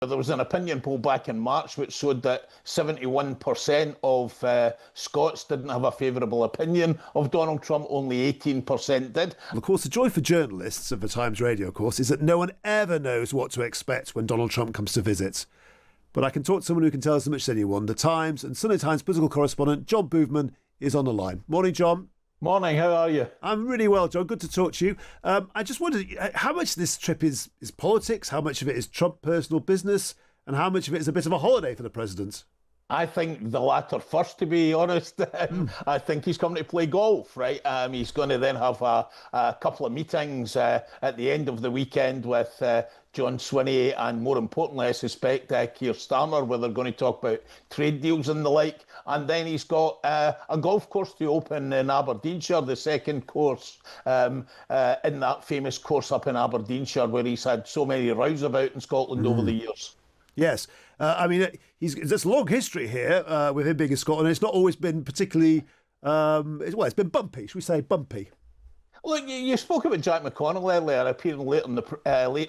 There was an opinion poll back in March which showed that 71% of Scots didn't have a favourable opinion of Donald Trump, only 18% did. Well, of course, the joy for journalists of the Times Radio, of course, is that no one ever knows what to expect when Donald Trump comes to visit. But I can talk to someone who can tell us as much as anyone. The Times and Sunday Times political correspondent John Boothman is on the line. Morning, John. Morning, how are you? I'm really well, John. Good to talk to you. I just wondered how much this trip is politics, how much of it is Trump personal business, and how much of it is a bit of a holiday for the president? I think the latter first, to be honest. I think he's coming to play golf, right? He's going to then have a couple of meetings at the end of the weekend with John Swinney and, more importantly, I suspect, Keir Starmer, where they're going to talk about trade deals and the like. And then he's got a golf course to open in Aberdeenshire, the second course in that famous course up in Aberdeenshire where he's had so many rows about in Scotland over the years. Yes. There's a long history here with him being in Scotland. It's not always been particularly, it's been bumpy. Should we say bumpy? Look, you spoke about Jack McConnell earlier, appearing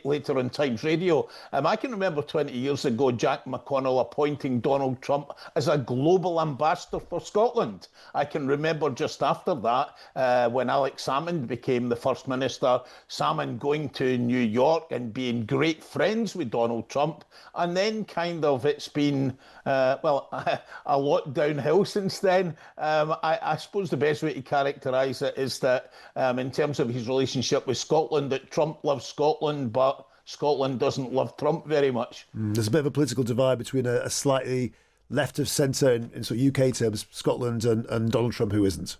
later on Times Radio. I can remember 20 years ago Jack McConnell appointing Donald Trump as a global ambassador for Scotland. I can remember just after that, when Alex Salmond became the First Minister, Salmond going to New York and being great friends with Donald Trump. And then kind of it's been, a lot downhill since then. I suppose the best way to characterise it is that in terms of his relationship with Scotland, that Trump loves Scotland, but Scotland doesn't love Trump very much. There's a bit of a political divide between a slightly left of centre in sort of UK terms, Scotland, and Donald Trump, who isn't.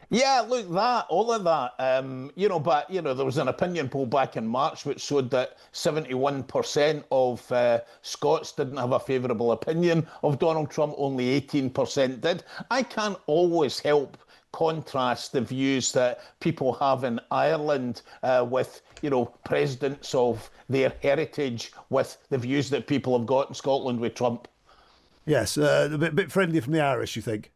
Yeah, look, all of that, there was an opinion poll back in March which showed that 71% of Scots didn't have a favourable opinion of Donald Trump, only 18% did. I can't always help contrast the views that people have in Ireland with, presidents of their heritage with the views that people have got in Scotland with Trump. Yes, a bit friendlier from the Irish, you think?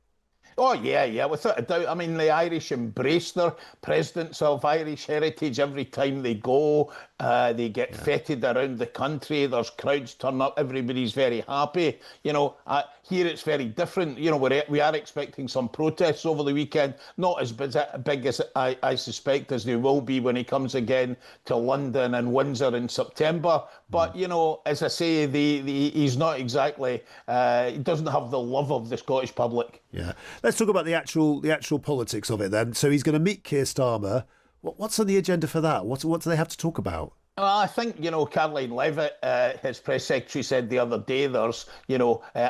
Oh, yeah, without a doubt. I mean, the Irish embrace their presidents of Irish heritage every time they go. They get feted around the country. There's crowds turn up. Everybody's very happy. Here it's very different. We are expecting some protests over the weekend, not as big as I suspect as they will be when he comes again to London and Windsor in September. But, as I say, he's not exactly, he doesn't have the love of the Scottish public. Yeah. Let's talk about the actual politics of it then. So he's going to meet Keir Starmer. What's on the agenda for that? What do they have to talk about? I think, Caroline Levitt, his press secretary, said the other day there's,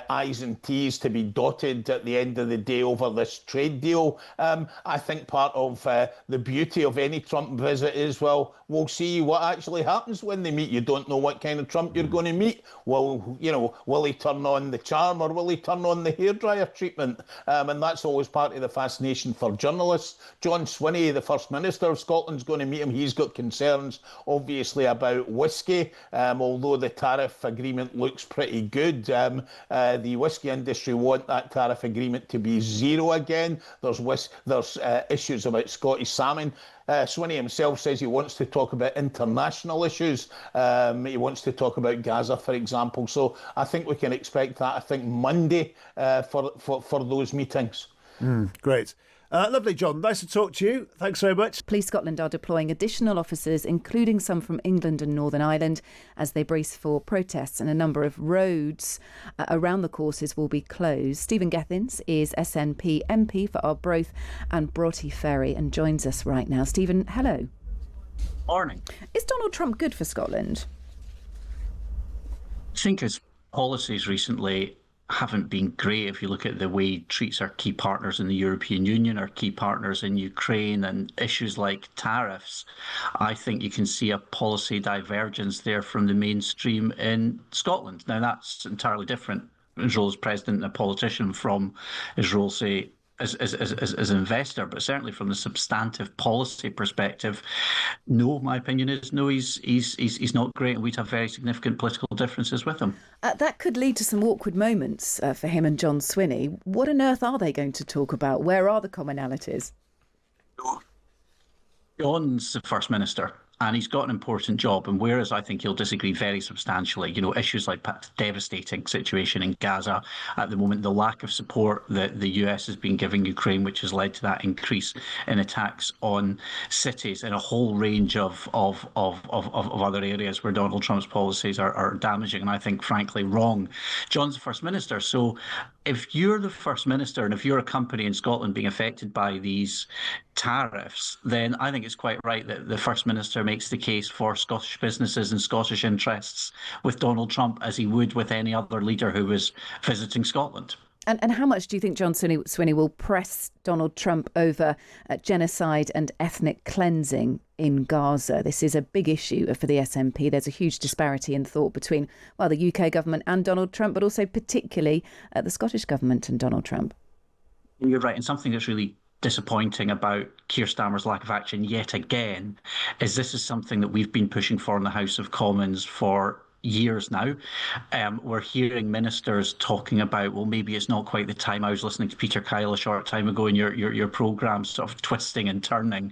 I's and T's to be dotted at the end of the day over this trade deal. I think part of the beauty of any Trump visit is, well, we'll see what actually happens when they meet. You don't know what kind of Trump you're going to meet. Well, will he turn on the charm or will he turn on the hairdryer treatment? And that's always part of the fascination for journalists. John Swinney, the First Minister of Scotland, is going to meet him. He's got concerns, obviously, about whiskey, although the tariff agreement looks pretty good. The whiskey industry want that tariff agreement to be zero again. There's issues about Scottish salmon. Swinney himself says he wants to talk about international issues. He wants to talk about Gaza, for example. So I think we can expect that, I think, Monday for those meetings. Great. Lovely, John. Nice to talk to you. Thanks very much. Police Scotland are deploying additional officers, including some from England and Northern Ireland, as they brace for protests, and a number of roads around the courses will be closed. Stephen Gethins is SNP MP for Arbroath and Broughty Ferry and joins us right now. Stephen, hello. Morning. Is Donald Trump good for Scotland? I think his policies recently haven't been great. If you look at the way he treats our key partners in the European Union, our key partners in Ukraine, and issues like tariffs, I think you can see a policy divergence there from the mainstream in Scotland. Now, that's entirely different, his role as president and a politician, from his role, say, as an investor, but certainly from the substantive policy perspective, no, my opinion is no, he's not great, and we'd have very significant political differences with him. That could lead to some awkward moments for him and John Swinney. What on earth are they going to talk about? Where are the commonalities? John's the First Minister, and he's got an important job. And whereas I think he'll disagree very substantially, issues like devastating situation in Gaza at the moment, the lack of support that the US has been giving Ukraine, which has led to that increase in attacks on cities and a whole range of other areas where Donald Trump's policies are damaging, and I think, frankly, wrong. John's the First Minister, so if you're the First Minister and if you're a company in Scotland being affected by these tariffs, then I think it's quite right that the First Minister makes the case for Scottish businesses and Scottish interests with Donald Trump as he would with any other leader who was visiting Scotland. And how much do you think John Swinney will press Donald Trump over genocide and ethnic cleansing in Gaza? This is a big issue for the SNP. There's a huge disparity in thought between, well, the UK government and Donald Trump, but also particularly the Scottish government and Donald Trump. You're right. And something that's really disappointing about Keir Starmer's lack of action yet again is this is something that we've been pushing for in the House of Commons for years now. We're hearing ministers talking about, well, maybe it's not quite the time. I was listening to Peter Kyle a short time ago in your programme, sort of twisting and turning.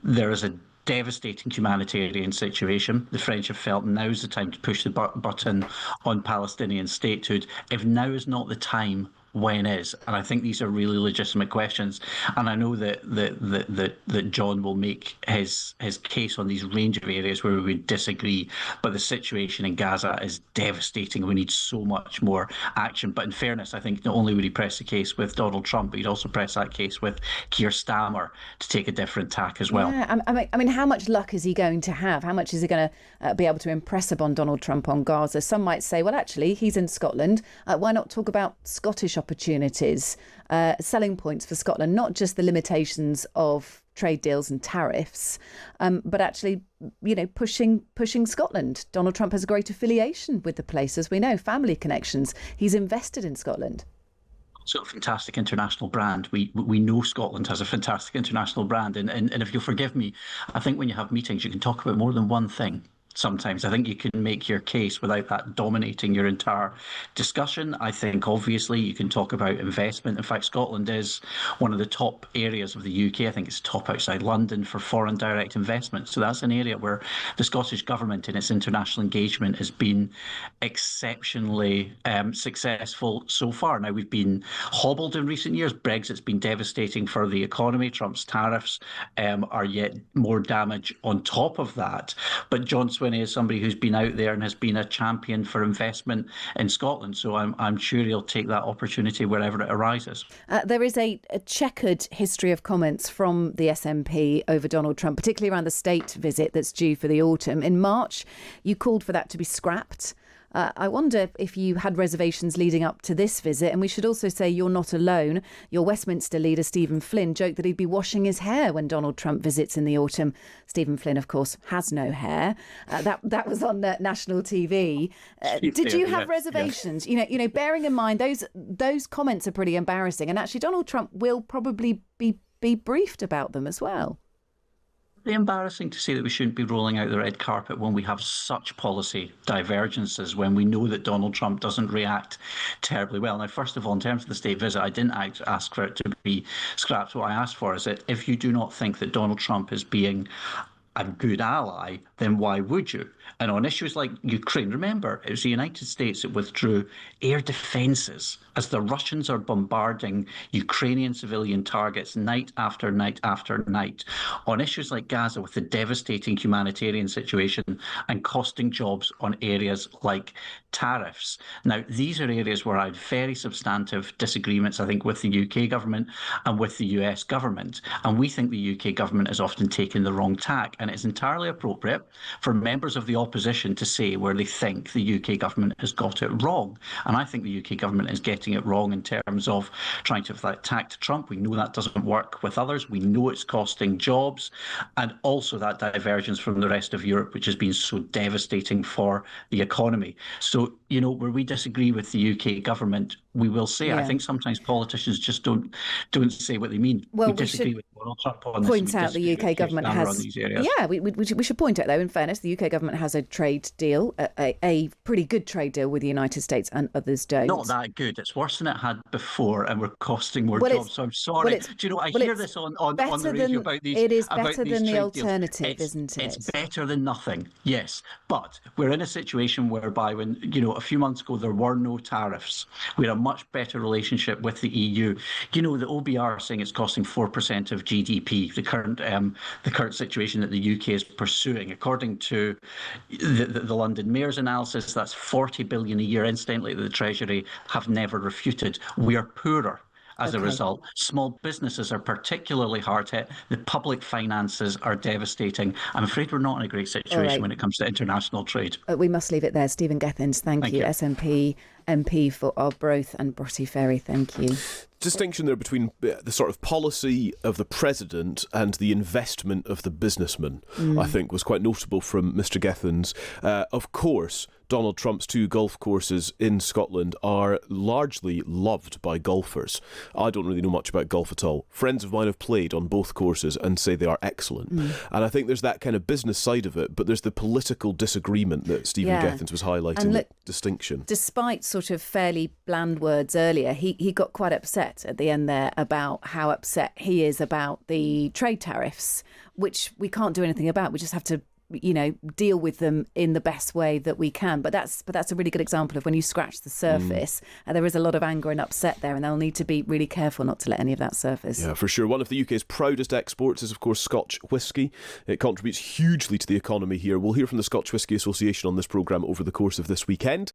There is a devastating humanitarian situation. The French have felt now's the time to push the button on Palestinian statehood. If now is not the time, when is? And I think these are really legitimate questions. And I know that John will make his case on these range of areas where we would disagree. But the situation in Gaza is devastating. We need so much more action. But in fairness, I think not only would he press the case with Donald Trump, but he'd also press that case with Keir Starmer to take a different tack as well. Yeah, I mean, how much luck is he going to have? How much is he going to be able to impress upon Donald Trump on Gaza? Some might say, well, actually, he's in Scotland. Why not talk about Scottish opportunities, selling points for Scotland, not just the limitations of trade deals and tariffs, but actually, pushing Scotland. Donald Trump has a great affiliation with the place, as we know, family connections. He's invested in Scotland. It's got a fantastic international brand. We know Scotland has a fantastic international brand. And if you'll forgive me, I think when you have meetings, you can talk about more than one thing. Sometimes I think you can make your case without that dominating your entire discussion. I think obviously you can talk about investment. In fact, Scotland is one of the top areas of the UK. I think it's top outside London for foreign direct investment. So that's an area where the Scottish government in its international engagement has been exceptionally successful so far. Now, we've been hobbled in recent years. Brexit's been devastating for the economy. Trump's tariffs are yet more damage on top of that. But John Swinney is somebody who's been out there and has been a champion for investment in Scotland. So I'm sure he'll take that opportunity wherever it arises. There is a checkered history of comments from the SNP over Donald Trump, particularly around the state visit that's due for the autumn. In March, you called for that to be scrapped. I wonder if you had reservations leading up to this visit. And we should also say you're not alone. Your Westminster leader, Stephen Flynn, joked that he'd be washing his hair when Donald Trump visits in the autumn. Stephen Flynn, of course, has no hair. That was on national TV. Did you have reservations? Yeah. Bearing in mind those comments are pretty embarrassing. And actually, Donald Trump will probably be briefed about them as well. It's embarrassing to say that we shouldn't be rolling out the red carpet when we have such policy divergences, when we know that Donald Trump doesn't react terribly well. Now, first of all, in terms of the state visit, I didn't ask for it to be scrapped. What I asked for is that if you do not think that Donald Trump is being a good ally, then why would you? And on issues like Ukraine, remember, it was the United States that withdrew air defences as the Russians are bombarding Ukrainian civilian targets night after night after night. On issues like Gaza, with the devastating humanitarian situation and costing jobs on areas like tariffs. Now, these are areas where I had very substantive disagreements, I think, with the UK government and with the US government. And we think the UK government has often taken the wrong tack. And it's entirely appropriate for members of the opposition to say where they think the UK government has got it wrong. And I think the UK government is getting it wrong in terms of trying to have that tack to Trump. We know that doesn't work with others. We know it's costing jobs. And also that divergence from the rest of Europe, which has been so devastating for the economy. So, where we disagree with the UK government, we will say it. I think sometimes politicians just don't say what they mean. Well, we disagree with Donald Trump on this. Point out the UK government has. On these areas. Yeah, we should point out, though, in fairness, the UK government has a trade deal, a pretty good trade deal with the United States, and others don't. Not that good. It's worse than it had before, and we're costing more jobs. So I'm sorry. Do you know, I hear this on the radio about these. It is about better these than the trade alternative, deals. isn't it? It's better than nothing, yes. But we're in a situation whereby when, a few months ago, there were no tariffs. We had a much better relationship with the EU. The OBR are saying it's costing 4% of GDP, the current situation that the UK is pursuing. According to the London Mayor's analysis, that's 40 billion a year. Incidentally, the Treasury have never refuted. We are poorer as a result. Small businesses are particularly hard hit. The public finances are devastating. I'm afraid we're not in a great situation when it comes to international trade. We must leave it there. Stephen Gethins, thank you. SNP MP for Arbroath and Broughty Ferry, thank you. Distinction there between the sort of policy of the president and the investment of the businessman, I think, was quite notable from Mr. Gethins. Of course, Donald Trump's 2 golf courses in Scotland are largely loved by golfers. I don't really know much about golf at all. Friends of mine have played on both courses and say they are excellent. And I think there's that kind of business side of it, but there's the political disagreement that Stephen Gethins was highlighting, and the distinction. Despite sort of fairly bland words earlier, he got quite upset at the end there about how upset he is about the trade tariffs, which we can't do anything about. We just have to deal with them in the best way that we can. But that's a really good example of when you scratch the surface, and there is a lot of anger and upset there, and they'll need to be really careful not to let any of that surface. Yeah, for sure. One of the UK's proudest exports is, of course, Scotch whisky. It contributes hugely to the economy here. We'll hear from the Scotch Whisky Association on this programme over the course of this weekend.